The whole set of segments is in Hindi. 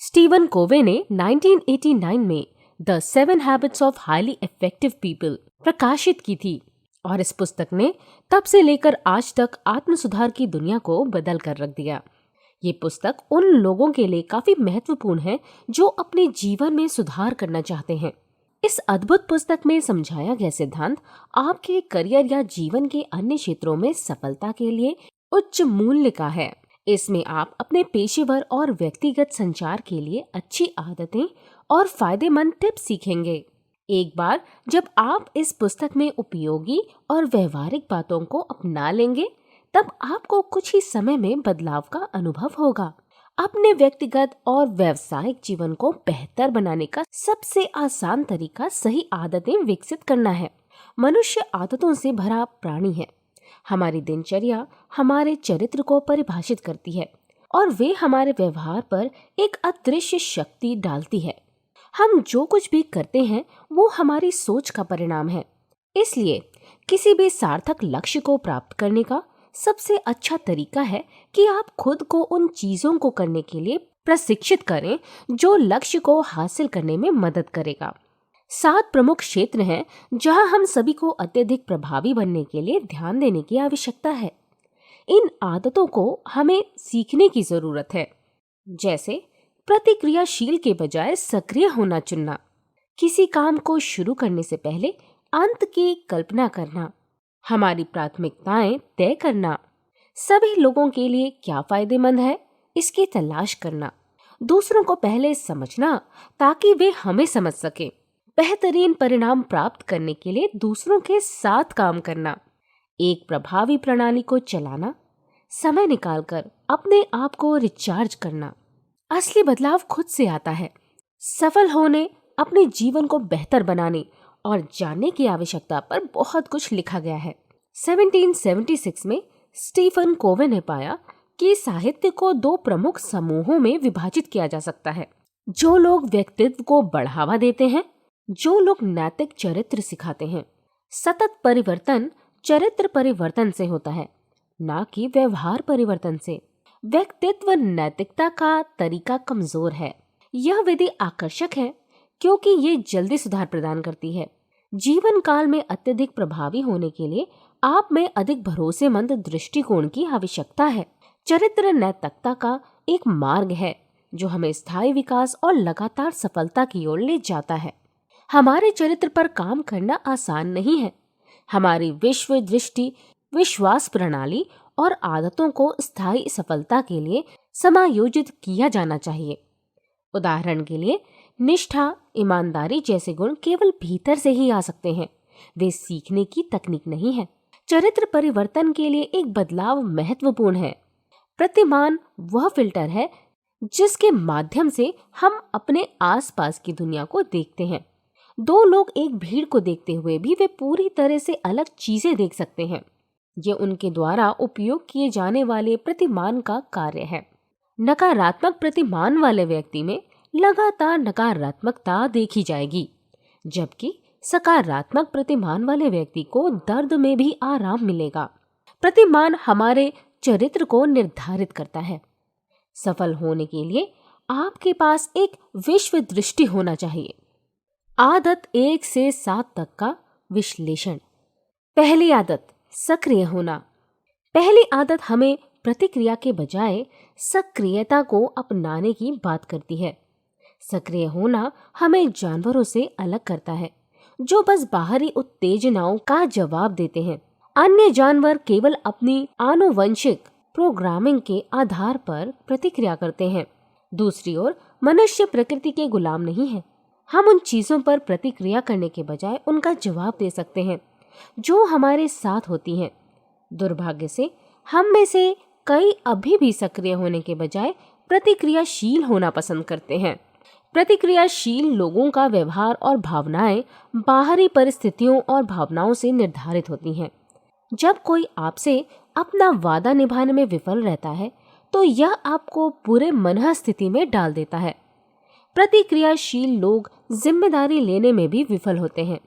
स्टीवन कोवे ने 1989 में the 7 habits of highly effective people प्रकाशित की थी और इस पुस्तक ने तब से लेकर आज तक आत्म सुधार की दुनिया को बदल कर रख दिया। ये पुस्तक उन लोगों के लिए काफी महत्वपूर्ण है जो अपने जीवन में सुधार करना चाहते हैं। इस अद्भुत पुस्तक में समझाया गया सिद्धांत आपके करियर या जीवन के अन्य क्षेत्रों में सफलता के लिए उच्च मूल्य का है। इसमें आप अपने पेशेवर और व्यक्तिगत संचार के लिए अच्छी आदतें और फायदेमंद टिप्स सीखेंगे। एक बार जब आप इस पुस्तक में उपयोगी और व्यवहारिक बातों को अपना लेंगे, तब आपको कुछ ही समय में बदलाव का अनुभव होगा। अपने व्यक्तिगत और व्यावसायिक जीवन को बेहतर बनाने का सबसे आसान तरीका सही आदतें विकसित करना है। मनुष्य आदतों से भरा प्राणी है। हमारी दिनचर्या हमारे चरित्र को परिभाषित करती है और वे हमारे व्यवहार पर एक अदृश्य शक्ति डालती है। हम जो कुछ भी करते हैं वो हमारी सोच का परिणाम है। इसलिए किसी भी सार्थक लक्ष्य को प्राप्त करने का सबसे अच्छा तरीका है कि आप खुद को उन चीजों को करने के लिए प्रशिक्षित करें जो लक्ष्य को हासिल करने में मदद करेगा। 7 प्रमुख क्षेत्र हैं जहां हम सभी को अत्यधिक प्रभावी बनने के लिए ध्यान देने की आवश्यकता है। इन आदतों को हमें सीखने की जरूरत है, जैसे प्रतिक्रियाशील के बजाय सक्रिय होना चुनना, किसी काम को शुरू करने से पहले अंत की कल्पना करना, हमारी प्राथमिकताएं तय करना, सभी लोगों के लिए क्या फायदेमंद है इसकी तलाश करना, दूसरों को पहले समझना ताकि वे हमें समझ सकें, बेहतरीन परिणाम प्राप्त करने के लिए दूसरों के साथ काम करना, एक प्रभावी प्रणाली को चलाना, समय निकालकर अपने आप को रिचार्ज करना। असली बदलाव खुद से आता है। सफल होने, अपने जीवन को बेहतर बनाने और जानने की आवश्यकता पर बहुत कुछ लिखा गया है। 1776 में स्टीफन कोवे ने पाया कि साहित्य को 2 प्रमुख समूहों में विभाजित किया जा सकता है। जो लोग व्यक्तित्व को बढ़ावा देते हैं, जो लोग नैतिक चरित्र सिखाते हैं। सतत परिवर्तन चरित्र परिवर्तन से होता है, ना कि व्यवहार परिवर्तन से। व्यक्तित्व नैतिकता का तरीका कमजोर है। यह विधि आकर्षक है क्योंकि ये जल्दी सुधार प्रदान करती है। जीवन काल में अत्यधिक प्रभावी होने के लिए आप में अधिक भरोसेमंद दृष्टिकोण की आवश्यकता है। चरित्र नैतिकता का एक मार्ग है जो हमें स्थायी विकास और लगातार सफलता की ओर ले जाता है। हमारे चरित्र पर काम करना आसान नहीं है। हमारी विश्व दृष्टि, विश्वास प्रणाली और आदतों को स्थायी सफलता के लिए समायोजित किया जाना चाहिए। उदाहरण के लिए, निष्ठा, ईमानदारी जैसे गुण केवल भीतर से ही आ सकते हैं। वे सीखने की तकनीक नहीं है। चरित्र परिवर्तन के लिए एक बदलाव महत्वपूर्ण है। प्रतिमान वह फिल्टर है जिसके माध्यम से हम अपने आसपास की दुनिया को देखते हैं। 2 लोग एक भीड़ को देखते हुए भी वे पूरी तरह से अलग चीजें देख सकते हैं। ये उनके द्वारा उपयोग किए जाने वाले प्रतिमान का कार्य है। नकारात्मक प्रतिमान वाले व्यक्ति में लगातार नकारात्मकता देखी जाएगी, जबकि सकारात्मक प्रतिमान वाले व्यक्ति को दर्द में भी आराम मिलेगा। प्रतिमान हमारे चरित्र को निर्धारित करता है। सफल होने के लिए आपके पास एक विश्व दृष्टि होना चाहिए। आदत 1 से 7 तक का विश्लेषण। पहली आदत, सक्रिय होना। पहली आदत हमें प्रतिक्रिया के बजाय सक्रियता को अपनाने की बात करती है। सक्रिय होना हमें जानवरों से अलग करता है जो बस बाहरी उत्तेजनाओं का जवाब देते हैं। अन्य जानवर केवल अपनी आनुवंशिक प्रोग्रामिंग के आधार पर प्रतिक्रिया करते हैं। दूसरी ओर मनुष्य प्रकृति के गुलाम नहीं है। हम उन चीजों पर प्रतिक्रिया करने के बजाय उनका जवाब दे सकते हैं जो हमारे साथ होती हैं। दुर्भाग्य से हम में से कई अभी भी सक्रिय होने के बजाय प्रतिक्रियाशील होना पसंद करते हैं। प्रतिक्रियाशील लोगों का व्यवहार और भावनाएं बाहरी परिस्थितियों और भावनाओं से निर्धारित होती हैं। जब कोई आपसे अपना वादा निभाने में विफल रहता है तो यह आपको बुरे मनः स्थिति में डाल देता है। प्रतिक्रियाशील लोग जिम्मेदारी लेने में भी विफल होते हैं।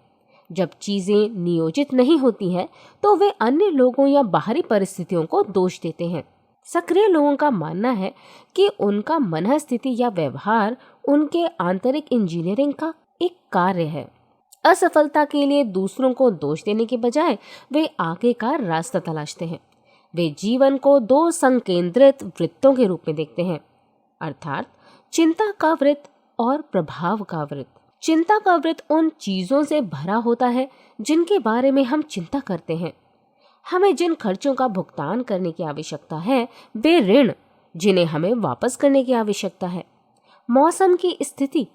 जब चीजें नियोजित नहीं होती हैं तो वे अन्य लोगों या बाहरी परिस्थितियों को दोष देते हैं। सक्रिय लोगों का मानना है कि उनका मन स्थिति या व्यवहार उनके आंतरिक इंजीनियरिंग का एक कार्य है। असफलता के लिए दूसरों को दोष देने के बजाय वे आगे का रास्ता तलाशते हैं। वे जीवन को दो संकेंद्रित वृत्तों के रूप में देखते हैं, अर्थात चिंता का वृत्त और प्रभाव का वृत्त। चिंता का वृत्त उन चीजों से भरा होता है जिनके बारे में हम चिंता करते हैं। हमें जिन खर्चों का भुगतान करने की आवश्यकता है, वे ऋण जिन्हें हमें वापस करने की आवश्यकता है, मौसम की स्थिति,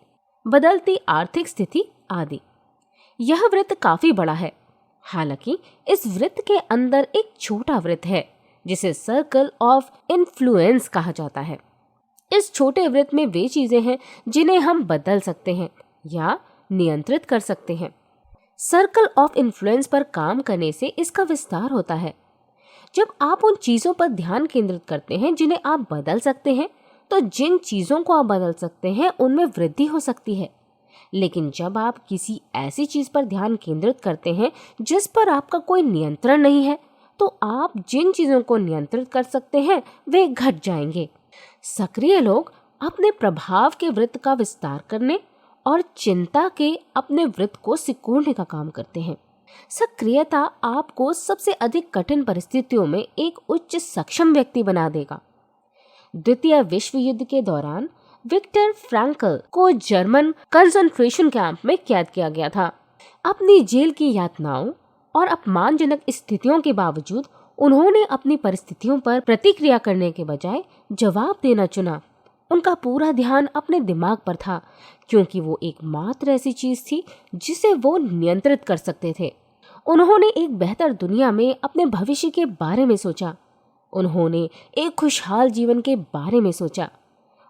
बदलती आर्थिक स्थिति आदि। यह वृत्त काफी बड़ा है। हालांकि इस वृत्त के अंदर एक छोटा वृत्त है जिसे सर्कल ऑफ इन्फ्लुएंस कहा जाता है। इस छोटे वृत्त में वे चीजें हैं जिन्हें हम बदल सकते हैं या नियंत्रित कर सकते हैं। सर्कल ऑफ इन्फ्लुएंस पर काम करने से इसका विस्तार होता है। जब आप उन चीजों पर ध्यान केंद्रित करते हैं जिन्हें आप बदल सकते हैं, तो जिन चीजों को आप बदल सकते हैं उनमें वृद्धि हो सकती है। लेकिन जब आप किसी ऐसी चीज पर ध्यान केंद्रित करते हैं जिस पर आपका कोई नियंत्रण नहीं है, तो आप जिन चीजों को नियंत्रित कर सकते हैं वे घट जाएंगे। सक्रिय लोग अपने प्रभाव के वृत्त का विस्तार करने और चिंता के अपने वृत्त को सिकोड़ने का काम करते हैं। सक्रियता आपको सबसे अधिक कठिन परिस्थितियों में एक उच्च सक्षम व्यक्ति बना देगा। द्वितीय विश्व युद्ध के दौरान विक्टर फ्रैंकल को जर्मन कंसंट्रेशन कैंप में कैद किया गया था। अपनी जेल की यातनाओं और अपमानजनक स्थितियों के बावजूद उन्होंने अपनी परिस्थितियों पर प्रतिक्रिया करने के बजाय जवाब देना चुना। उनका पूरा ध्यान अपने दिमाग पर था, क्योंकि वो एकमात्र ऐसी चीज थी जिसे वो नियंत्रित कर सकते थे। उन्होंने एक बेहतर दुनिया में अपने भविष्य के बारे में सोचा। उन्होंने एक खुशहाल जीवन के बारे में सोचा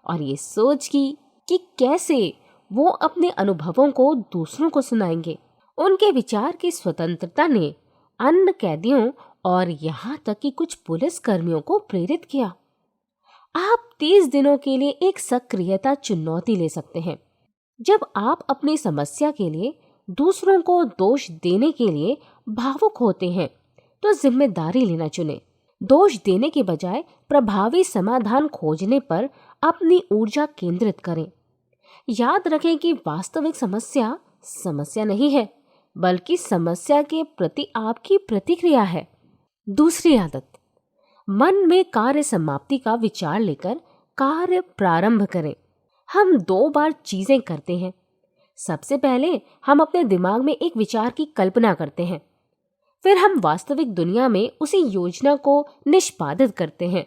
और ये सोच की कि कैसे वो अपने अनुभवों को दूसरों को सुनाएंगे। उनके विचार की स्वतंत्रता ने अन्य कैदियों और यहाँ तक कि कुछ पुलिस कर्मियों को प्रेरित किया। आप 30 दिनों के लिए एक सक्रियता चुनौती ले सकते हैं। जब आप अपनी समस्या के लिए दूसरों को दोष देने के लिए भावुक होते हैं, तो जिम्मेदारी लेना चुनें। दोष देने के बजाय प्रभावी समाधान खोजने पर अपनी ऊर्जा केंद्रित करें। याद रखें कि वास्तविक समस्या समस्या नहीं है, बल्कि समस्या के प्रति आपकी प्रतिक्रिया है। दूसरी आदत, मन में कार्य समाप्ति का विचार लेकर कार्य प्रारंभ करें। हम 2 बार चीजें करते हैं। सबसे पहले हम अपने दिमाग में एक विचार की कल्पना करते हैं, फिर हम वास्तविक दुनिया में उसी योजना को निष्पादित करते हैं।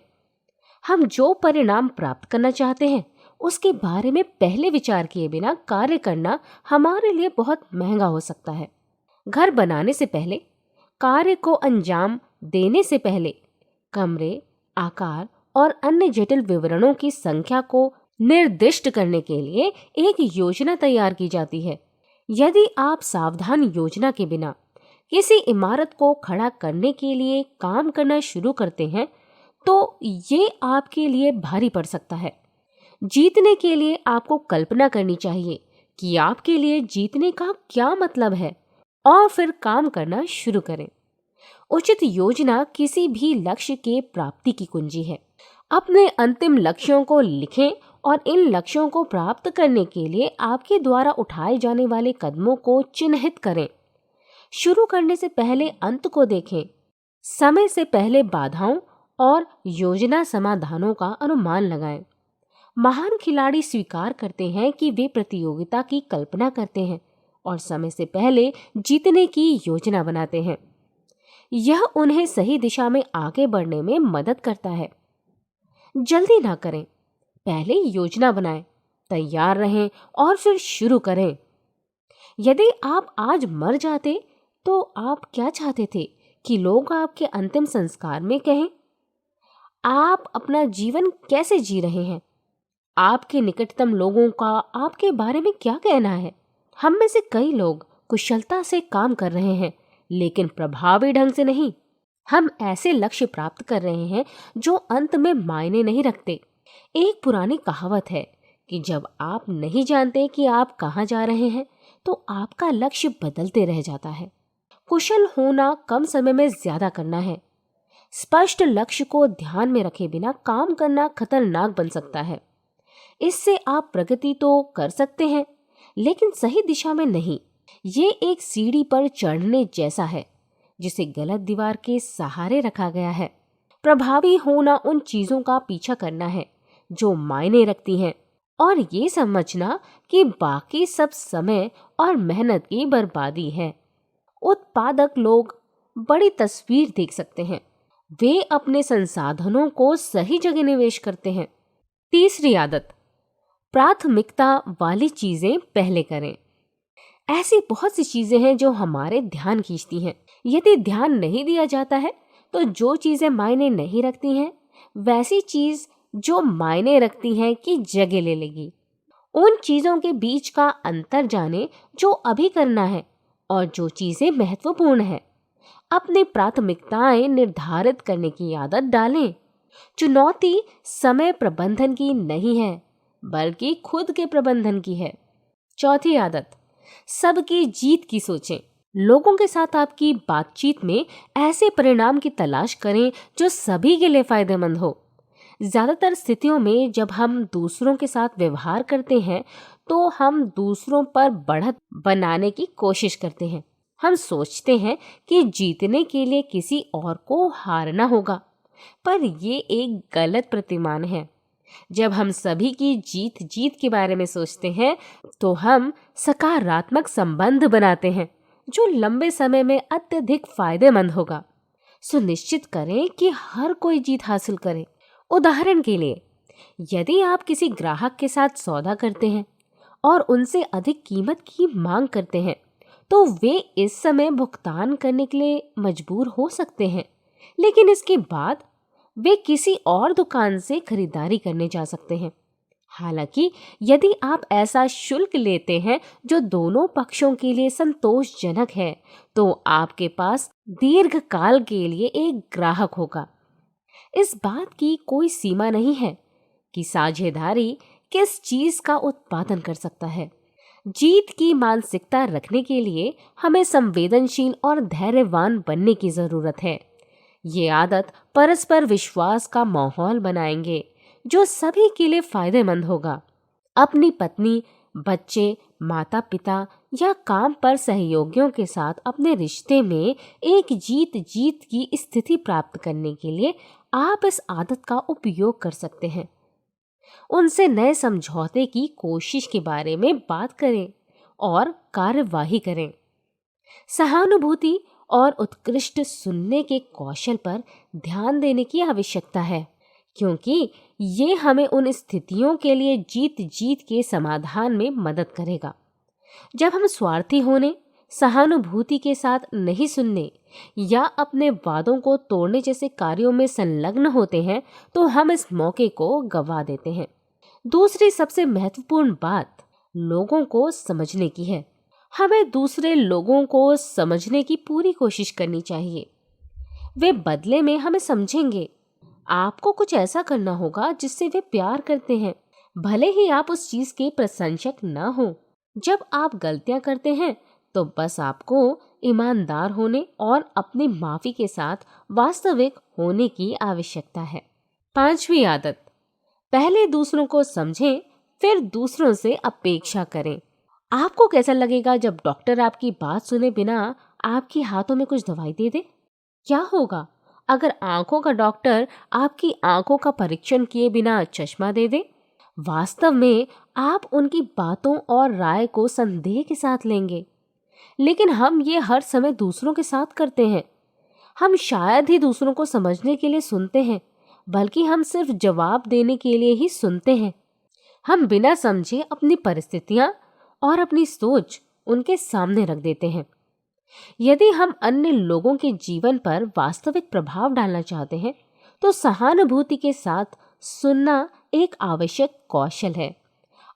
हम जो परिणाम प्राप्त करना चाहते हैं उसके बारे में पहले विचार किए बिना कार्य करना हमारे लिए बहुत महंगा हो सकता है। घर बनाने से पहले, कार्य को अंजाम देने से पहले कमरे, आकार और अन्य जटिल विवरणों की संख्या को निर्दिष्ट करने के लिए एक योजना तैयार की जाती है। यदि आप सावधान योजना के बिना किसी इमारत को खड़ा करने के लिए काम करना शुरू करते हैं, तो ये आपके लिए भारी पड़ सकता है। जीतने के लिए आपको कल्पना करनी चाहिए कि आपके लिए जीतने का क्या मतलब है और फिर काम करना शुरू करें। उचित योजना किसी भी लक्ष्य के प्राप्ति की कुंजी है। अपने अंतिम लक्ष्यों को लिखें और इन लक्ष्यों को प्राप्त करने के लिए आपके द्वारा उठाए जाने वाले कदमों को चिन्हित करें। शुरू करने से पहले अंत को देखें। समय से पहले बाधाओं और योजना समाधानों का अनुमान लगाएं। महान खिलाड़ी स्वीकार करते हैं कि वे प्रतियोगिता की कल्पना करते हैं और समय से पहले जीतने की योजना बनाते हैं। यह उन्हें सही दिशा में आगे बढ़ने में मदद करता है। जल्दी ना करें, पहले योजना बनाएं, तैयार रहें और फिर शुरू करें। यदि आप आज मर जाते तो आप क्या चाहते थे कि लोग आपके अंतिम संस्कार में कहें? आप अपना जीवन कैसे जी रहे हैं? आपके निकटतम लोगों का आपके बारे में क्या कहना है? हम में से कई लोग कुशलता से काम कर रहे हैं, लेकिन प्रभावी ढंग से नहीं। हम ऐसे लक्ष्य प्राप्त कर रहे हैं जो अंत में मायने नहीं रखते। एक पुरानी कहावत है कि जब आप नहीं जानते कि आप कहाँ जा रहे हैं, तो आपका लक्ष्य बदलते रह जाता है। कुशल होना कम समय में ज्यादा करना है। स्पष्ट लक्ष्य को ध्यान में रखे बिना काम करना खतरनाक बन सकता है। इससे आप प्रगति तो कर सकते हैं, लेकिन सही दिशा में नहीं। ये एक सीढ़ी पर चढ़ने जैसा है जिसे गलत दीवार के सहारे रखा गया है। प्रभावी होना उन चीजों का पीछा करना है जो मायने रखती हैं, और ये समझना कि बाकी सब समय और मेहनत की बर्बादी है। उत्पादक लोग बड़ी तस्वीर देख सकते हैं। वे अपने संसाधनों को सही जगह निवेश करते हैं। तीसरी आदत, प्राथमिकता वाली चीजें पहले करें। ऐसी बहुत सी चीजें हैं जो हमारे ध्यान खींचती हैं। यदि ध्यान नहीं दिया जाता है तो जो चीजें मायने नहीं रखती हैं, वैसी चीज जो मायने रखती हैं की जगह ले लेगी। उन चीजों के बीच का अंतर जाने जो अभी करना है और जो चीजें महत्वपूर्ण है। अपनी प्राथमिकताएं निर्धारित करने की आदत डालें। चुनौती समय प्रबंधन की नहीं है, बल्कि खुद के प्रबंधन की है। चौथी आदत, सबकी जीत की सोचें। लोगों के साथ आपकी बातचीत में ऐसे परिणाम की तलाश करें जो सभी के लिए फायदेमंद हो। ज्यादातर स्थितियों में जब हम दूसरों के साथ व्यवहार करते हैं तो हम दूसरों पर बढ़त बनाने की कोशिश करते हैं। हम सोचते हैं कि जीतने के लिए किसी और को हारना होगा, पर ये एक गलत प्रतिमान है। जब हम सभी की जीत के बारे में सोचते हैं तो हम सकारात्मक संबंध बनाते हैं जो लंबे समय में अत्यधिक फायदेमंद होगा। सुनिश्चित करें कि हर कोई जीत हासिल करे। उदाहरण के लिए, यदि आप किसी ग्राहक के साथ सौदा करते हैं और उनसे अधिक कीमत की मांग करते हैं तो वे इस समय भुगतान करने के लिए मजबूर हो सकते हैं, लेकिन इसके बाद वे किसी और दुकान से खरीदारी करने जा सकते हैं। हालांकि यदि आप ऐसा शुल्क लेते हैं जो दोनों पक्षों के लिए संतोषजनक है तो आपके पास दीर्घकाल के लिए एक ग्राहक होगा। इस बात की कोई सीमा नहीं है कि साझेदारी किस चीज का उत्पादन कर सकता है। जीत की मानसिकता रखने के लिए हमें संवेदनशील और धैर्यवान बनने की जरूरत है। ये आदत परस्पर विश्वास का माहौल बनाएंगे जो सभी के लिए फायदेमंद होगा। अपनी पत्नी, बच्चे, माता पिता या काम पर सहयोगियों के साथ अपने रिश्ते में एक जीत जीत की स्थिति प्राप्त करने के लिए आप इस आदत का उपयोग कर सकते हैं। उनसे नए समझौते की कोशिश के बारे में बात करें और कार्यवाही करें। सहानुभूति और उत्कृष्ट सुनने के कौशल पर ध्यान देने की आवश्यकता है, क्योंकि ये हमें उन स्थितियों के लिए जीत जीत के समाधान में मदद करेगा। जब हम स्वार्थी होने, सहानुभूति के साथ नहीं सुनने या अपने वादों को तोड़ने जैसे कार्यों में संलग्न होते हैं तो हम इस मौके को गंवा देते हैं। दूसरी सबसे महत्वपूर्ण बात लोगों को समझने की है। हमें दूसरे लोगों को समझने की पूरी कोशिश करनी चाहिए। वे बदले में हमें समझेंगे। आपको कुछ ऐसा करना होगा जिससे वे प्यार करते हैं, भले ही आप उस चीज के प्रशंसक न हो। जब आप गलतियां करते हैं तो बस आपको ईमानदार होने और अपनी माफी के साथ वास्तविक होने की आवश्यकता है। पांचवी आदत, पहले दूसरों को समझें, फिर दूसरों से अपेक्षा करें। आपको कैसा लगेगा जब डॉक्टर आपकी बात सुने बिना आपके हाथों में कुछ दवाई दे दे? क्या होगा अगर आंखों का डॉक्टर आपकी आंखों का परीक्षण किए बिना चश्मा दे दे? वास्तव में आप उनकी बातों और राय को संदेह के साथ लेंगे, लेकिन हम ये हर समय दूसरों के साथ करते हैं। हम शायद ही दूसरों को समझने के लिए सुनते हैं, बल्कि हम सिर्फ जवाब देने के लिए ही सुनते हैं। हम बिना समझे अपनी परिस्थितियां और अपनी सोच उनके सामने रख देते हैं। यदि हम अन्य लोगों के जीवन पर वास्तविक प्रभाव डालना चाहते हैं तो सहानुभूति के साथ सुनना एक आवश्यक कौशल है।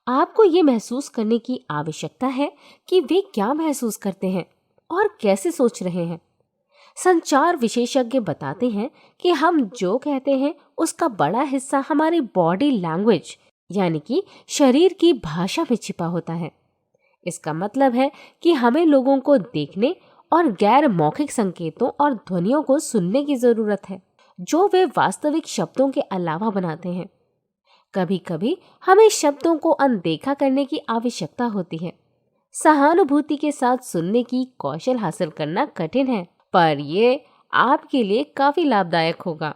आपको ये महसूस करने की आवश्यकता है कि वे क्या महसूस करते हैं और कैसे सोच रहे हैं। संचार विशेषज्ञ बताते हैं कि हम जो कहते हैं उसका बड़ा हिस्सा हमारी बॉडी लैंग्वेज यानी कि शरीर की भाषा में छिपा होता है। इसका मतलब है कि हमें लोगों को देखने और गैर मौखिक संकेतों और ध्वनियों को सुनने की जरूरत है। जो वे वास्तविक शब्दों के अलावा बनाते हैं। कभी कभी हमें शब्दों को अनदेखा करने की आवश्यकता होती है। सहानुभूति के साथ सुनने की कौशल हासिल करना कठिन है, पर ये आपके लिए काफी लाभदायक होगा।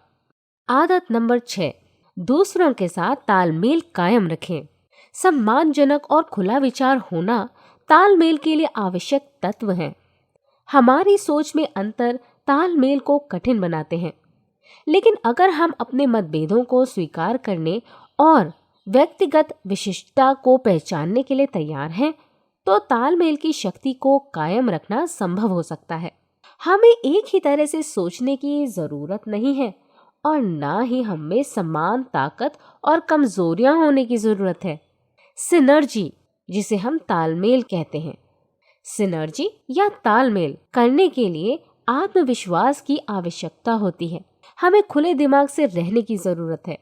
आदत नंबर 6, दूसरों के साथ तालमेल कायम रखें। सम्मानजनक और खुला विचार होना तालमेल के लिए आवश्यक तत्व हैं। हमारी सोच में अंतर तालमेल को कठिन बनाते हैं, लेकिन अगर हम अपने मतभेदों को स्वीकार करने और व्यक्तिगत विशिष्टता को पहचानने के लिए तैयार हैं, तो तालमेल की शक्ति को कायम रखना संभव हो सकता है। हमें एक ही तरह से सोचने की जरूरत नहीं है और ना ही हमें समान ताकत और कमजोरियां होने की जरूरत है। सिनर्जी, जिसे हम तालमेल कहते हैं, सिनर्जी या तालमेल करने के लिए आत्मविश्वास की आवश्यकता होती है। हमें खुले दिमाग से रहने की जरूरत है।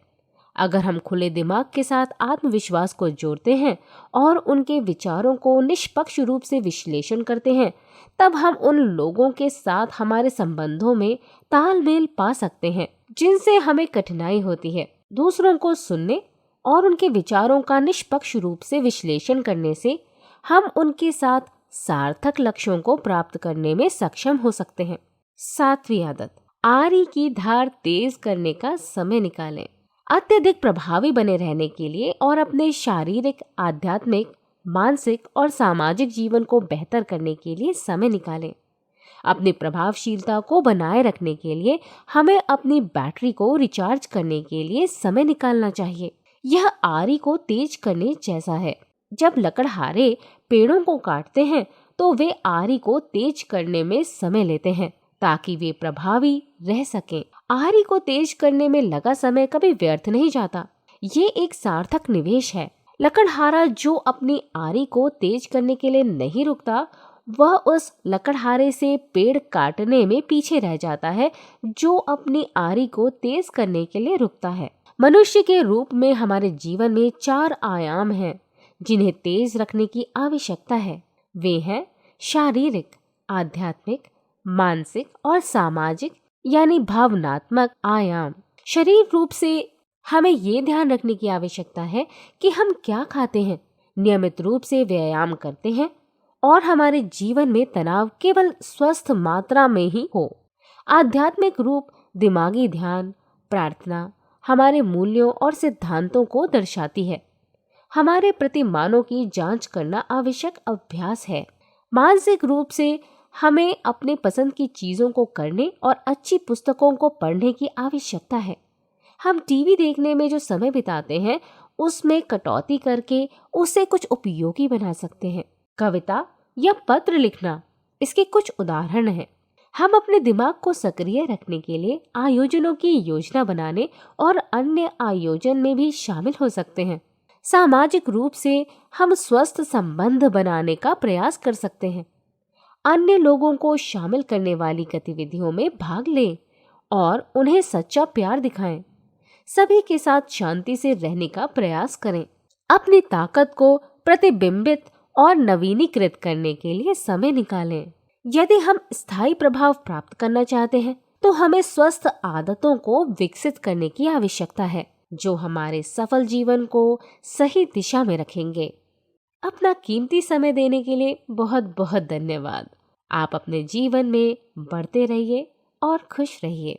अगर हम खुले दिमाग के साथ आत्मविश्वास को जोड़ते हैं और उनके विचारों को निष्पक्ष रूप से विश्लेषण करते हैं, तब हम उन लोगों के साथ हमारे संबंधों में तालमेल पा सकते हैं जिनसे हमें कठिनाई होती है। दूसरों को सुनने और उनके विचारों का निष्पक्ष रूप से विश्लेषण करने से हम उनके साथ सार्थक लक्ष्यों को प्राप्त करने में सक्षम हो सकते हैं। 7वीं आदत, आरी की धार तेज करने का समय निकालें। अत्यधिक प्रभावी बने रहने के लिए और अपने शारीरिक, आध्यात्मिक, मानसिक और सामाजिक जीवन को बेहतर करने के लिए समय निकालें। अपनी प्रभावशीलता को बनाए रखने के लिए हमें अपनी बैटरी को रिचार्ज करने के लिए समय निकालना चाहिए। यह आरी को तेज करने जैसा है। जब लकड़हारे पेड़ों को काटते हैं तो वे आरी को तेज करने में समय लेते हैं ताकि वे प्रभावी रह सकें। आरी को तेज करने में लगा समय कभी व्यर्थ नहीं जाता। ये एक सार्थक निवेश है। लकड़हारा जो अपनी आरी को तेज करने के लिए नहीं रुकता, वह उस लकड़हारे से पेड़ काटने में पीछे रह जाता है जो अपनी आरी को तेज करने के लिए रुकता है। मनुष्य के रूप में हमारे जीवन में 4 आयाम हैं जिन्हें तेज रखने की आवश्यकता है। वे हैं शारीरिक, आध्यात्मिक, मानसिक और सामाजिक यानी भावनात्मक आयाम। शरीर रूप से हमें ये ध्यान रखने की आवश्यकता है कि हम क्या खाते हैं, नियमित रूप से व्यायाम करते हैं और हमारे जीवन में तनाव केवल स्वस्थ मात्रा में ही हो। आध्यात्मिक रूप दिमागी ध्यान, प्रार्थना हमारे मूल्यों और सिद्धांतों को दर्शाती है। हमारे प्रतिमानों की जांच करना आवश्यक अभ्यास है। मानसिक रूप से हमें अपने पसंद की चीजों को करने और अच्छी पुस्तकों को पढ़ने की आवश्यकता है। हम टीवी देखने में जो समय बिताते हैं उसमें कटौती करके उसे कुछ उपयोगी बना सकते हैं। कविता या पत्र लिखना इसके कुछ उदाहरण हैं। हम अपने दिमाग को सक्रिय रखने के लिए आयोजनों की योजना बनाने और अन्य आयोजन में भी शामिल हो सकते हैं। सामाजिक रूप से हम स्वस्थ संबंध बनाने का प्रयास कर सकते हैं। अन्य लोगों को शामिल करने वाली गतिविधियों में भाग लें और उन्हें सच्चा प्यार दिखाएं। सभी के साथ शांति से रहने का प्रयास करें। अपनी ताकत को प्रतिबिंबित और नवीनीकृत करने के लिए समय निकालें। यदि हम स्थायी प्रभाव प्राप्त करना चाहते हैं तो हमें स्वस्थ आदतों को विकसित करने की आवश्यकता है जो हमारे सफल जीवन को सही दिशा में रखेंगे। अपना कीमती समय देने के लिए बहुत बहुत धन्यवाद। आप अपने जीवन में बढ़ते रहिए और खुश रहिए।